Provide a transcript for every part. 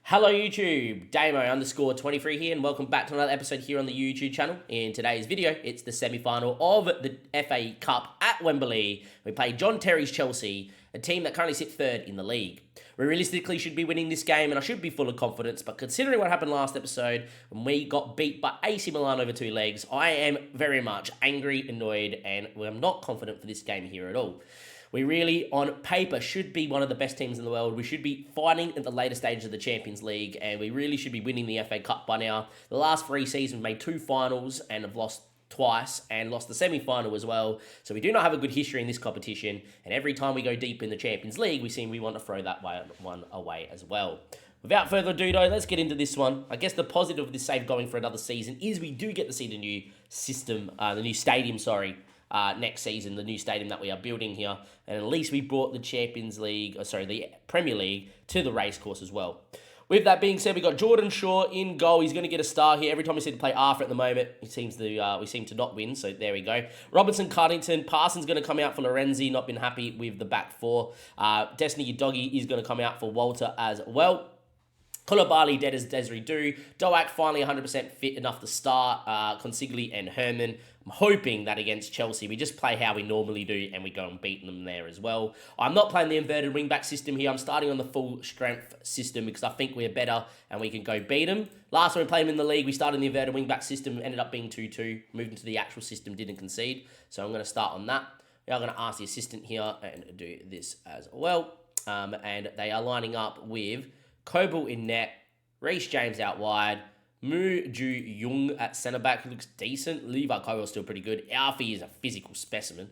Hello YouTube, Damo_23 here and welcome back to another episode here on the YouTube channel. In today's video, it's the semi-final of the FA Cup at Wembley. We play John Terry's Chelsea, a team that currently sits third in the league. We realistically should be winning this game and I should be full of confidence, but considering what happened last episode when we got beat by AC Milan over two legs, I am very much angry, annoyed, and I'm not confident for this game here at all. We really, on paper, should be one of the best teams in the world. We should be fighting at the later stages of the Champions League, and we really should be winning the FA Cup by now. The last three seasons, we've made two finals and have lost twice, and lost the semi-final as well. So we do not have a good history in this competition, and every time we go deep in the Champions League, we want to throw that one away as well. Without further ado, though, let's get into this one. I guess the positive of this save going for another season is we do get to see the new system, the new stadium, next season, the new stadium that we are building here, and at least we brought the the Premier League to the racecourse as well. With that being said, we got Jordan Shaw in goal. He's going to get a star here. Every time we see to play Arthur at the moment, we seem to not win, so there we go. Robinson, Cunnington, Parsons going to come out for Lorenzi, not been happy with the back four. Destiny Udogie is going to come out for Walter as well. Koulibaly dead as Desiree Do. Doak finally 100% fit enough to start. Consigli and Herman. I'm hoping that against Chelsea we just play how we normally do and we go and beat them there as well. I'm not playing the inverted wing-back system here. I'm starting on the full strength system because I think we're better and we can go beat them. Last time we played them in the league, we started in the inverted wing-back system, ended up being 2-2. Moved into the actual system, didn't concede. So I'm going to start on that. We are going to ask the assistant here and do this as well. And they are lining up with Coble in net, Reece James out wide, Mu Ju Jung at centre-back, who looks decent. Levi Cole's still pretty good. Alfie is a physical specimen.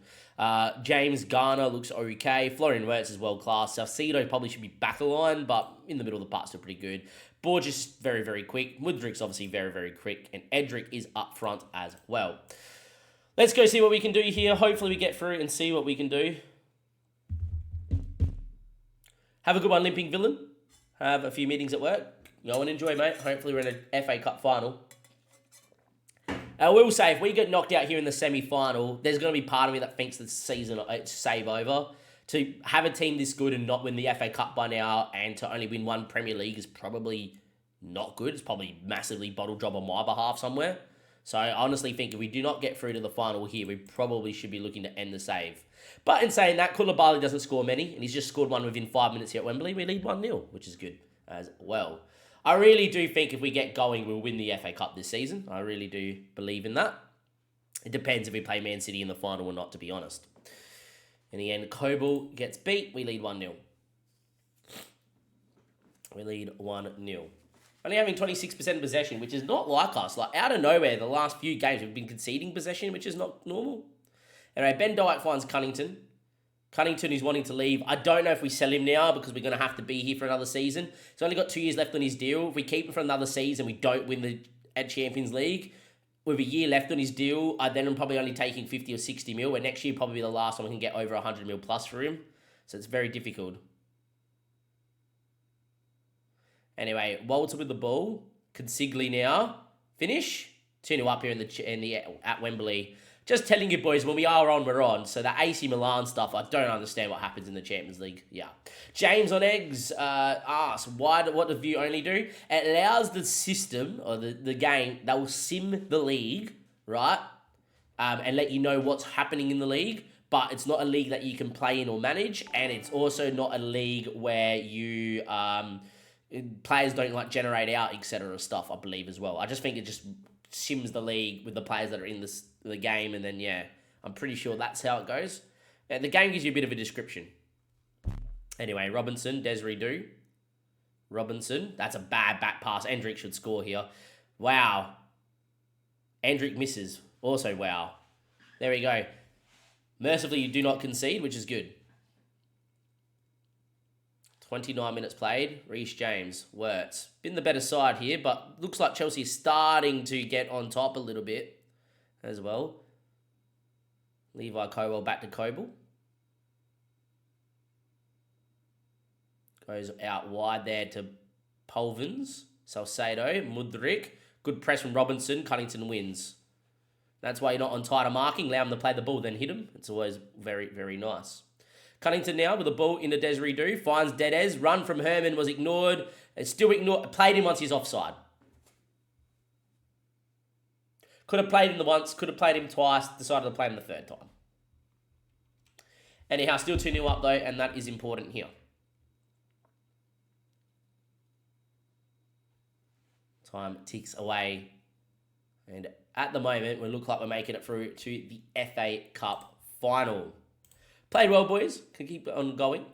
James Garner looks okay. Florian Wirtz is world-class. Salcedo probably should be back a line, but in the middle of the park, still pretty good. Borges, very, very quick. Mudrik's obviously very, very quick. And Edric is up front as well. Let's go see what we can do here. Hopefully we get through and see what we can do. Have a good one, Limping Villain. Have a few meetings at work. Go and enjoy, mate. Hopefully we're in an FA Cup final. I will say, if we get knocked out here in the semi-final, there's going to be part of me that thinks the season it's save over. To have a team this good and not win the FA Cup by now and to only win one Premier League is probably not good. It's probably massively bottle job on my behalf somewhere. So I honestly think if we do not get through to the final here, we probably should be looking to end the save. But in saying that, Koulibaly doesn't score many, and he's just scored one within 5 minutes here at Wembley. We lead 1-0, which is good as well. I really do think if we get going, we'll win the FA Cup this season. I really do believe in that. It depends if we play Man City in the final or not, to be honest. In the end, Coble gets beat. We lead 1-0. We lead 1-0. Only having 26% possession, which is not like us. Like, out of nowhere, the last few games, we've been conceding possession, which is not normal. Anyway, Ben Doak finds Cunnington. Cunnington is wanting to leave. I don't know if we sell him now because we're going to have to be here for another season. He's only got 2 years left on his deal. If we keep him for another season, we don't win the Champions League. With a year left on his deal, then I'm probably only taking 50 or 60 mil, where next year probably be the last time we can get over 100 mil plus for him. So it's very difficult. Anyway, Walter with the ball. Consigli now. Finish. 2-0 up here at Wembley. Just telling you boys, when we are on, we're on. So the AC Milan stuff, I don't understand what happens in the Champions League. Yeah. James on Eggs asks, what does View only do? It allows the system, or the game, that will sim the league, right? And let you know what's happening in the league. But it's not a league that you can play in or manage. And it's also not a league where you... players don't like generate out, etc. stuff, I believe, as well. I just think it just sims the league with the players that are in the game, and then, yeah, I'm pretty sure that's how it goes. The game gives you a bit of a description. Anyway, Robinson, Desiree Do. Robinson, that's a bad back pass. Endrick should score here. Wow. Endrick misses. Also, wow. There we go. Mercifully, you do not concede, which is good. 29 minutes played. Reece James, Wirtz. Been the better side here, but looks like Chelsea is starting to get on top a little bit as well. Levi Colwell back to Coble. Goes out wide there to Polvins. Salcedo, Mudrik. Good press from Robinson. Cunnington wins. That's why you're not on tighter marking. Allow him to play the ball, then hit him. It's always very, very nice. Cunnington now with the ball into Desiree Do. Finds Dedez. Run from Herman was ignored. It's still played him once he's offside. Could have played him the once, could have played him twice, decided to play him the third time. Anyhow, still 2-0 up though, and that is important here. Time ticks away. And at the moment, we look like we're making it through to the FA Cup final. Played well, boys. Can keep it on going.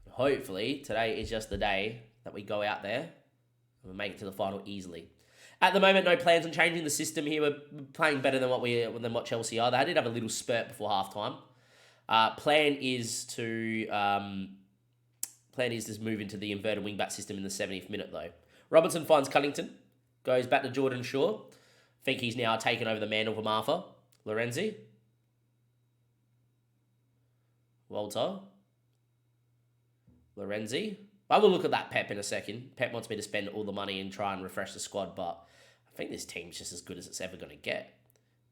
Hopefully, today is just the day that we go out there and we make it to the final easily. At the moment, no plans on changing the system here. We're playing better than what Chelsea are. They did have a little spurt before halftime. Plan is to move into the inverted wingback system in the 70th minute though. Robinson finds Cunnington, goes back to Jordan Shaw. I think he's now taken over the mantle for Martha. Lorenzi. Walter. Lorenzi. I will look at that Pep in a second. Pep wants me to spend all the money and try and refresh the squad, but I think this team's just as good as it's ever going to get.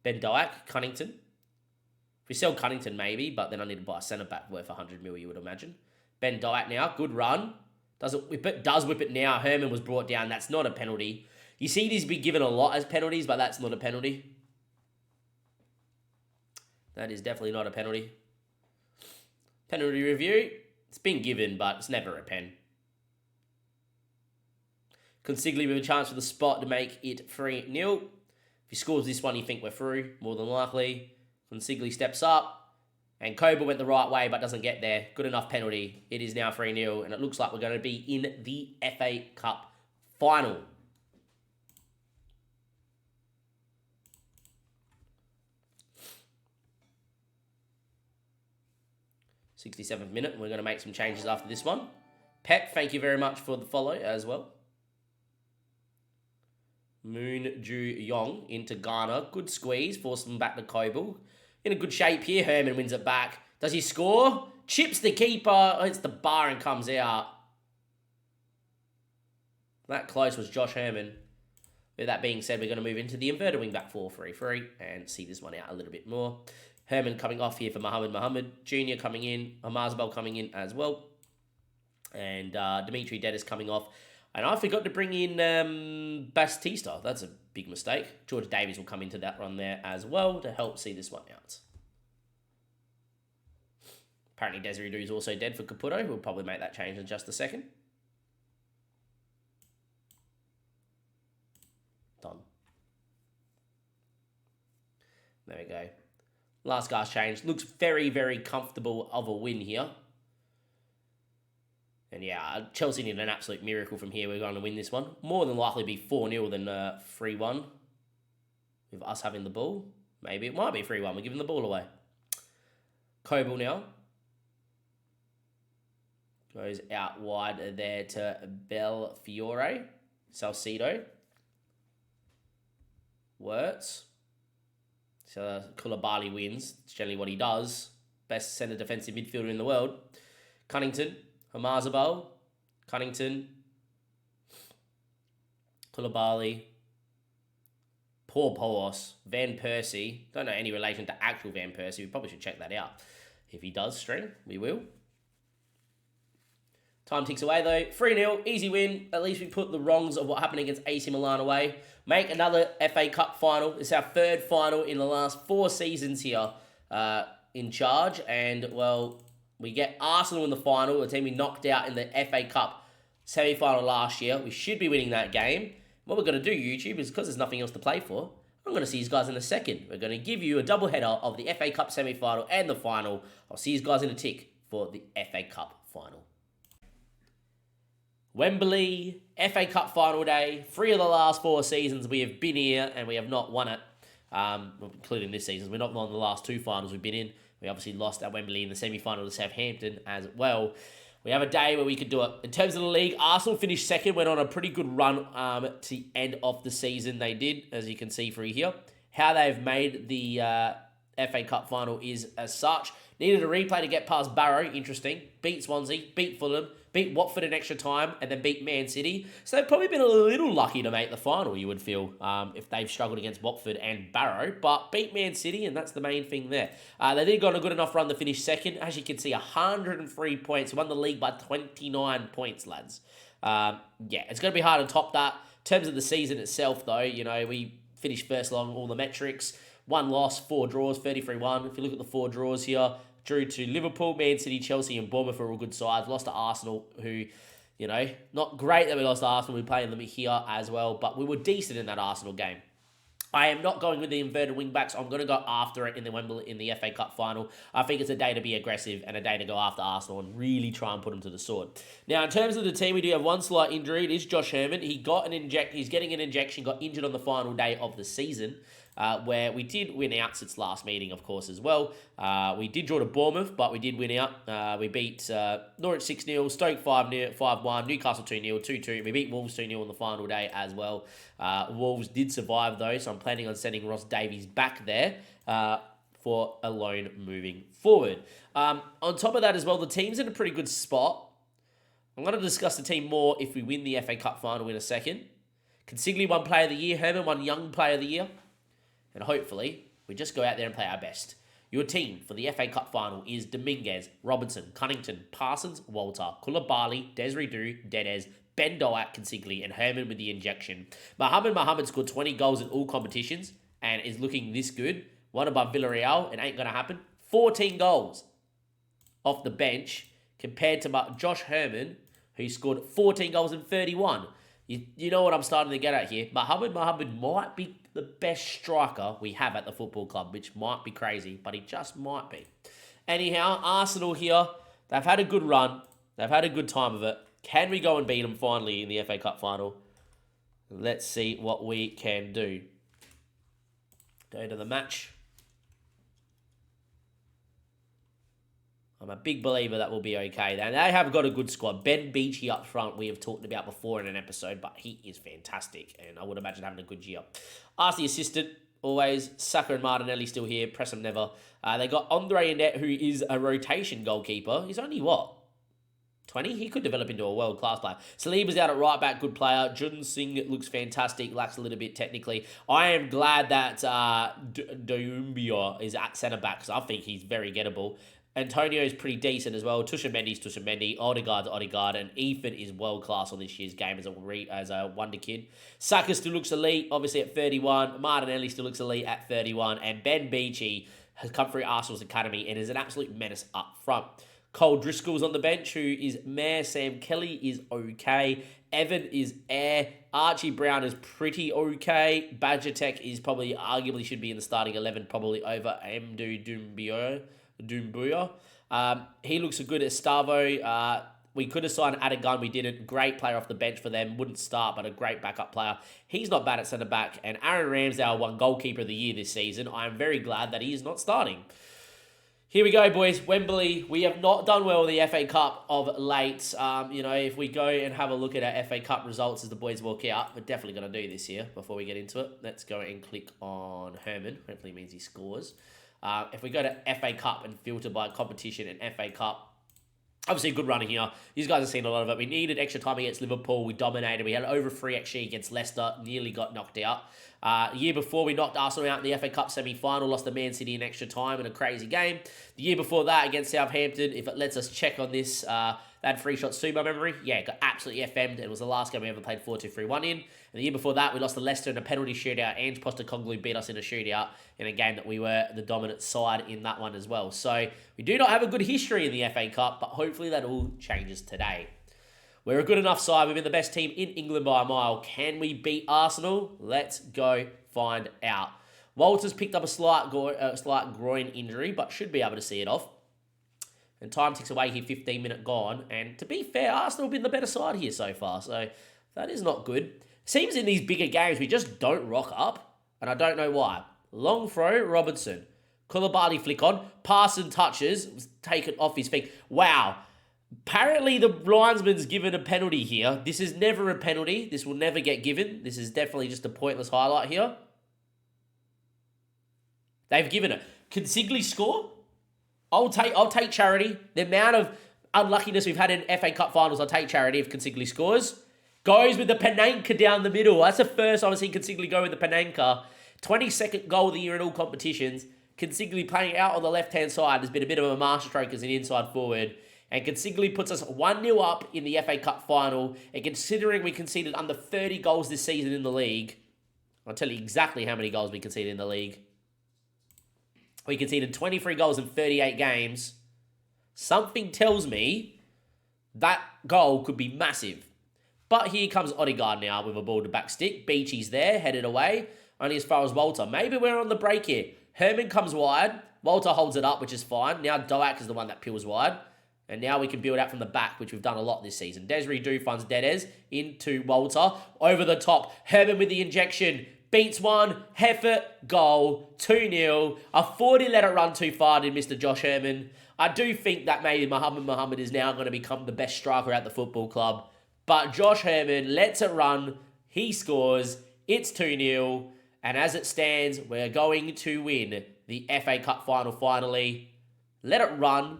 Ben Dyack, Cunnington. If we sell Cunnington, maybe, but then I need to buy a centre-back worth 100 mil, you would imagine. Ben Dyack now, good run. Does whip it now. Herman was brought down. That's not a penalty. You see these be given a lot as penalties, but that's not a penalty. That is definitely not a penalty. Penalty review. It's been given, but it's never a pen. Consigli with a chance for the spot to make it 3-0. If he scores this one, you think we're through, more than likely. Consigli steps up. And Koba went the right way, but doesn't get there. Good enough penalty. It is now 3-0, and it looks like we're going to be in the FA Cup final. '67th minute. We're going to make some changes after this one. Pep, thank you very much for the follow as well. Moon Ju Yong into Ghana. Good squeeze. Force them back to Koba. In a good shape here. Herman wins it back. Does he score? Chips the keeper. Hits the bar and comes out. That close was Josh Herman. With that being said, we're going to move into the inverted wingback 4-3-3 and see this one out a little bit more. Herman coming off here for Mohamed. Junior coming in. Amarzabal coming in as well. And Dimitri Dennis coming off. And I forgot to bring in Baptista. That's a big mistake. George Davies will come into that run there as well to help see this one out. Apparently Desiree Dou's also dead for Caputo. We'll probably make that change in just a second. Done. There we go. Last guy's change. Looks very, very comfortable of a win here. And yeah, Chelsea need an absolute miracle from here. We're going to win this one. More than likely be 4-0 than 3-1. With us having the ball. Maybe it might be 3-1. We're giving the ball away. Coble now. Goes out wide there to Belfiore. Salcedo. Wirtz. So Koulibaly wins. It's generally what he does. Best centre defensive midfielder in the world. Cunnington. Amarzabal, Cunnington, Koulibaly, Paul Polos, Van Persie. Don't know any relation to actual Van Persie. We probably should check that out. If he does string, we will. Time ticks away though. 3-0, easy win. At least we put the wrongs of what happened against AC Milan away. Make another FA Cup final. It's our third final in the last 4 seasons here in charge. And, well, we get Arsenal in the final, a team we knocked out in the FA Cup semi-final last year. We should be winning that game. What we're going to do, YouTube, is because there's nothing else to play for, I'm going to see you guys in a second. We're going to give you a double header of the FA Cup semi-final and the final. I'll see you guys in a tick for the FA Cup final. Wembley, FA Cup final day. 3 of the last 4 seasons we have been here and we have not won it, including this season. We're not won the last 2 finals we've been in. We obviously lost at Wembley in the semi-final to Southampton as well. We have a day where we could do it. In terms of the league, Arsenal finished second, went on a pretty good run to the end of the season. They did, as you can see through here. How they've made the FA Cup final is as such. Needed a replay to get past Barrow, interesting. Beat Swansea, beat Fulham, beat Watford in extra time, and then beat Man City. So they've probably been a little lucky to make the final, you would feel, if they've struggled against Watford and Barrow. But beat Man City, and that's the main thing there. They did go on a good enough run to finish second. As you can see, 103 points. Won the league by 29 points, lads. It's going to be hard to top that. In terms of the season itself, though, we finished first along all the metrics. 1 loss, 4 draws, 33-1. If you look at the 4 draws here, drew to Liverpool, Man City, Chelsea, and Bournemouth are all good sides. Lost to Arsenal, who, not great that we lost to Arsenal. We played them here as well, but we were decent in that Arsenal game. I am not going with the inverted wing backs. I'm going to go after it in the FA Cup final. I think it's a day to be aggressive and a day to go after Arsenal and really try and put them to the sword. Now, in terms of the team, we do have one slight injury. It is Josh Herman. He's getting an injection, got injured on the final day of the season. Where we did win out since last meeting, of course, as well. We did draw to Bournemouth, but we did win out. We beat Norwich 6-0, Stoke 5-1, Newcastle 2-0, 2-2. We beat Wolves 2-0 on the final day as well. Wolves did survive, though, so I'm planning on sending Ross Davies back there for a loan moving forward. On top of that as well, the team's in a pretty good spot. I'm going to discuss the team more if we win the FA Cup final in a second. Consigley won Player of the Year, Herman won Young Player of the Year. And hopefully, we just go out there and play our best. Your team for the FA Cup final is Dominguez, Robinson, Cunnington, Parsons, Walter, Koulibaly, Desiree Dou, Dedez, Ben Doak, Consigley, and Herman with the injection. Mohamed scored 20 goals in all competitions and is looking this good. One above Villarreal, it ain't going to happen. 14 goals off the bench compared to Josh Herman, who scored 14 goals in 31. You know what I'm starting to get at here. Mohamed might be the best striker we have at the football club, which might be crazy, but he just might be. Anyhow, Arsenal here, they've had a good run. They've had a good time of it. Can we go and beat them finally in the FA Cup final? Let's see what we can do. Go to the match. I'm a big believer that will be okay. And they have got a good squad. Ben Beachy up front, we have talked about before in an episode, but he is fantastic, and I would imagine having a good year. Ask the assistant, always. Saka and Martinelli still here. Press them never. They got Andre in net, who is a rotation goalkeeper. He's only, 20? He could develop into a world-class player. Saliba's out at right back, good player. Jun Singh looks fantastic, lacks a little bit technically. I am glad that Doumbia is at centre-back, because I think he's very gettable. Antonio is pretty decent as well. Tushimendi's Odegaard, and Ethan is world-class on this year's game as a wonder kid. Saka still looks elite, obviously at 31. Martinelli still looks elite at 31. And Ben Beachy has come through Arsenal's academy and is an absolute menace up front. Cole Driscoll's on the bench, who is meh. Sam Kelly is okay. Evan is air. Archie Brown is pretty okay. Badger Tech is probably, arguably should be in the starting 11, probably over Amdou Doumbia. He looks good at Stavo. We could have signed Adagun. We didn't. Great player off the bench for them. Wouldn't start, but a great backup player. He's not bad at centre-back. And Aaron Ramsdale won goalkeeper of the year this season. I am very glad that he is not starting. Here we go, boys. Wembley. We have not done well in the FA Cup of late. If we go and have a look at our FA Cup results as the boys walk out, we're definitely going to do this here before we get into it. Let's go and click on Herman. Hopefully it means he scores. If we go to FA Cup and filter by competition and FA Cup, obviously a good running here. You guys have seen a lot of it. We needed extra time against Liverpool. We dominated. We had over 3 XG against Leicester. Nearly got knocked out. The year before, we knocked Arsenal out in the FA Cup semi-final. Lost to Man City in extra time in a crazy game. The year before that against Southampton, if it lets us check on this, they had free shots through my memory. Yeah, got absolutely FM'd. It was the last game we ever played 4-2-3-1 in. And the year before that, we lost to Leicester in a penalty shootout. Ange Postecoglou beat us in a shootout in a game that we were the dominant side in that one as well. So we do not have a good history in the FA Cup, but hopefully that all changes today. We're a good enough side. We've been the best team in England by a mile. Can we beat Arsenal? Let's go find out. Walter's picked up a slight groin injury, but should be able to see it off. And time ticks away here, 15-minute gone. And to be fair, Arsenal have been the better side here so far. So that is not good. Seems in these bigger games, we just don't rock up. And I don't know why. Long throw, Robinson. Koulibaly flick on. Parson touches. Was taken off his feet. Wow. Apparently the linesman's given a penalty here. This is never a penalty. This will never get given. This is definitely just a pointless highlight here. They've given it. Consigley score? I'll take charity. The amount of unluckiness we've had in FA Cup finals, I'll take charity if Consigli scores. Goes with the Panenka down the middle. That's the first I've seen Consigli go with the Panenka. 22nd goal of the year in all competitions. Consigli playing out on the left-hand side has been a bit of a masterstroke as an inside forward. And Consigli puts us 1-0 up in the FA Cup final. And considering we conceded under 30 goals this season in the league, I'll tell you exactly how many goals we conceded in the league. We conceded 23 goals in 38 games. Something tells me that goal could be massive. But here comes Odegaard now with a ball to back stick. Beachy's there, headed away. Only as far as Walter. Maybe we're on the break here. Herman comes wide. Walter holds it up, which is fine. Now Doak is the one that peels wide. And now we can build out from the back, which we've done a lot this season. Desiree Du funds Dedez into Walter. Over the top. Herman with the injection. Beats one. Heffert. Goal. 2-0. A 40 let it run too far, did Mr. Josh Herman. I do think that maybe Mohammed is now going to become the best striker at the football club. But Josh Herman lets it run. He scores. It's 2-0. And as it stands, we're going to win the FA Cup final finally. Let it run.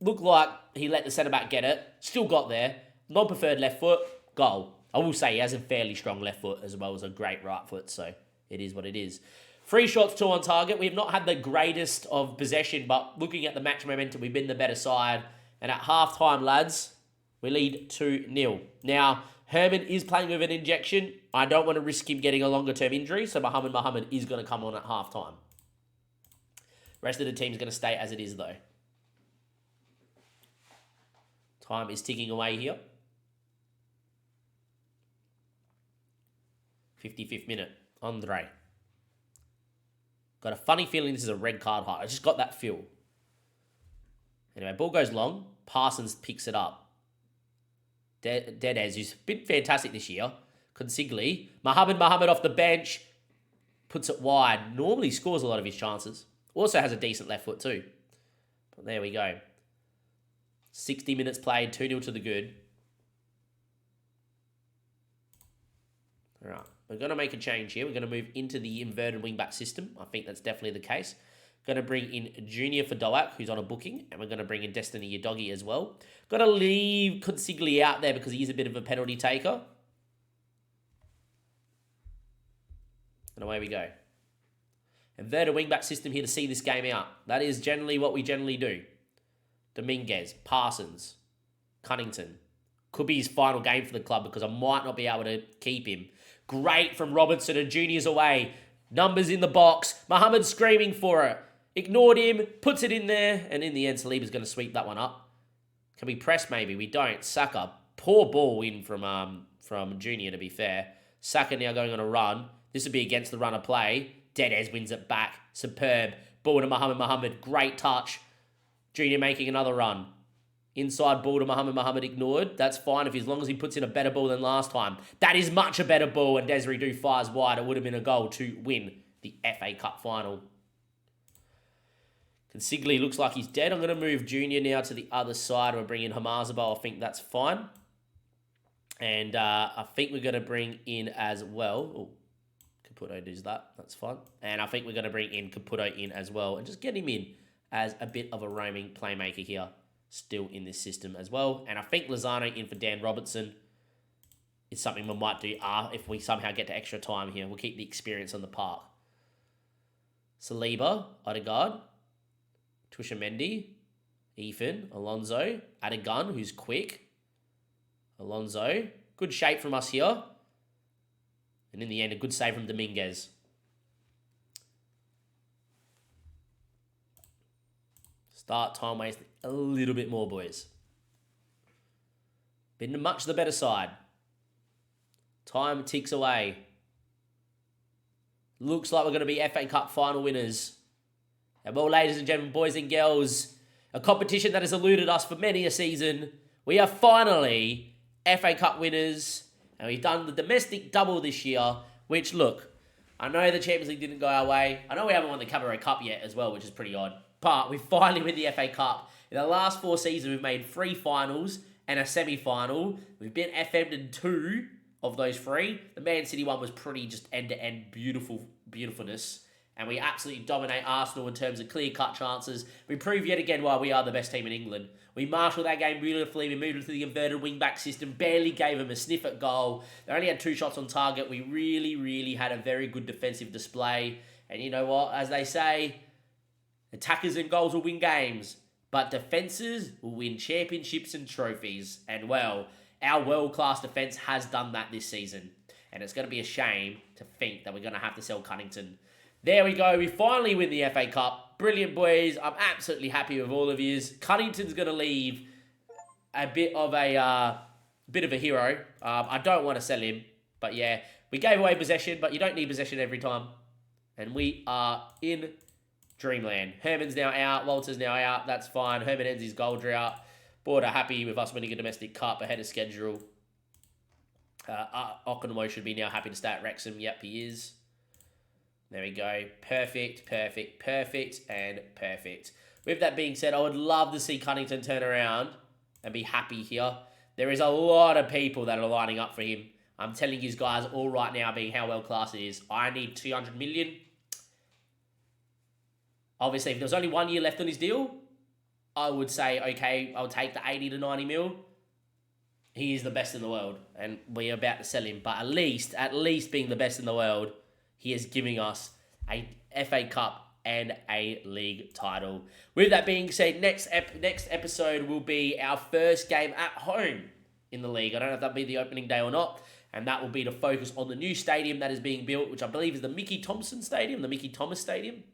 Looked like he let the centre-back get it. Still got there. Non-preferred left foot. Goal. I will say he has a fairly strong left foot as well as a great right foot. So it is what it is. 3 shots, 2 on target. We have not had the greatest of possession, but looking at the match momentum, we've been the better side. And at half-time, lads, we lead 2-0. Now, Herman is playing with an injection. I don't want to risk him getting a longer-term injury, so Mohammed is going to come on at half-time. Rest of the team is going to stay as it is, though. Time is ticking away here. 55th minute. Andre. Got a funny feeling this is a red card high. I just got that feel. Anyway, ball goes long. Parsons picks it up. Dedez, who's been fantastic this year. Consigli. Mohammed off the bench. Puts it wide. Normally scores a lot of his chances. Also has a decent left foot too. But there we go. 60 minutes played. 2-0 to the good. All right. We're going to make a change here. We're going to move into the inverted wing-back system. I think that's definitely the case. Going to bring in Junior for Doak, who's on a booking. And we're going to bring in Destiny Udogie as well. Got to leave Consigli out there because he is a bit of a penalty taker. And away we go. Inverted wing-back system here to see this game out. That is generally what we generally do. Dominguez, Parsons, Cunnington. Could be his final game for the club because I might not be able to keep him. Great from Robinson and Junior's away. Numbers in the box. Mohammed screaming for it. Ignored him. Puts it in there. And in the end, Saliba's going to sweep that one up. Can we press maybe? We don't. Saka. Poor ball in from Junior, to be fair. Saka now going on a run. This would be against the run of play. Dedez wins it back. Superb. Ball to Mohammed. Great touch. Junior making another run. Inside ball to Mohammed ignored. That's fine as long as he puts in a better ball than last time. That is much a better ball, and Desiree Du fires wide. It would have been a goal to win the FA Cup final. Consigli looks like he's dead. I'm going to move Junior now to the other side. We'll bring in Hamazabo. I think that's fine. And I think we're going to bring in as well. Oh, Caputo does that. That's fine. And I think we're going to bring in Caputo in as well and just get him in as a bit of a roaming playmaker here. Still in this system as well. And I think Lozano in for Dan Robertson is something we might do if we somehow get to extra time here. We'll keep the experience on the park. Saliba, Odegaard, Tushamendi, Ethan, Alonso, Adegun, who's quick. Alonso, good shape from us here. And in the end, a good save from Dominguez. Start time wasting a little bit more, boys. Been much the better side. Time ticks away. Looks like we're going to be FA Cup final winners. And well, ladies and gentlemen, boys and girls, a competition that has eluded us for many a season. We are finally FA Cup winners. And we've done the domestic double this year, which, look, I know the Champions League didn't go our way. I know we haven't won the Cabaret Cup yet as well, which is pretty odd. But we finally win the FA Cup. In the last 4 seasons, we've made 3 finals and a semi-final. We've been FM'd in 2 of those 3. The Man City one was pretty just end-to-end beautifulness. and we absolutely dominate Arsenal in terms of clear-cut chances. We prove yet again why we are the best team in England. We marshalled that game beautifully. We moved into the inverted wing-back system, barely gave them a sniff at goal. They only had 2 shots on target. We really, really had a very good defensive display. And you know what? As they say, attackers and goals will win games, but defences will win championships and trophies. And well, our world-class defence has done that this season. And it's going to be a shame to think that we're going to have to sell Cunnington. There we go. We finally win the FA Cup. Brilliant, boys. I'm absolutely happy with all of yous. Cunnington's going to leave a bit of a hero. I don't want to sell him, but yeah, we gave away possession, but you don't need possession every time. And we are in dreamland. Herman's now out. Walter's now out. That's fine. Herman ends his goal drought. Board are happy with us winning a domestic cup ahead of schedule. Okonomo should be now happy to stay at Wrexham. Yep, he is. There we go. Perfect, perfect, perfect, and perfect. With that being said, I would love to see Cunnington turn around and be happy here. There is a lot of people that are lining up for him. I'm telling you guys all right now, being how well class it is. I need 200 million. Obviously, if there was only 1 year left on his deal, I would say, okay, I'll take the 80 to 90 mil. He is the best in the world, and we're about to sell him. But at least being the best in the world, he is giving us a FA Cup and a league title. With that being said, next episode will be our first game at home in the league. I don't know if that'll be the opening day or not, and that will be to focus on the new stadium that is being built, which I believe is the Mickey Thomas Stadium.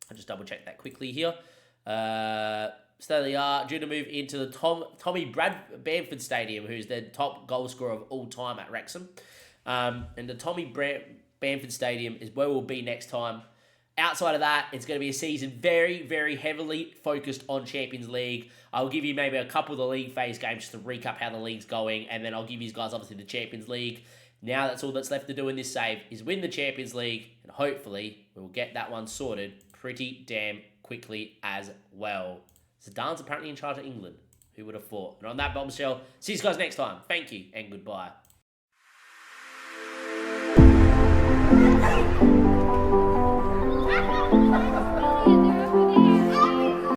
I'll just double check that quickly here. So they are due to move into the Tommy Bamford Stadium, who's the top goal scorer of all time at Wrexham. And the Tommy Bamford Stadium is where we'll be next time. Outside of that, it's going to be a season very, very heavily focused on Champions League. I'll give you maybe a couple of the league phase games just to recap how the league's going, and then I'll give you guys obviously the Champions League. Now that's all that's left to do in this save is win the Champions League, and hopefully we'll get that one sorted pretty damn quickly as well. Zidane's apparently in charge of England. Who would have thought? And on that bombshell, see you guys next time. Thank you and goodbye.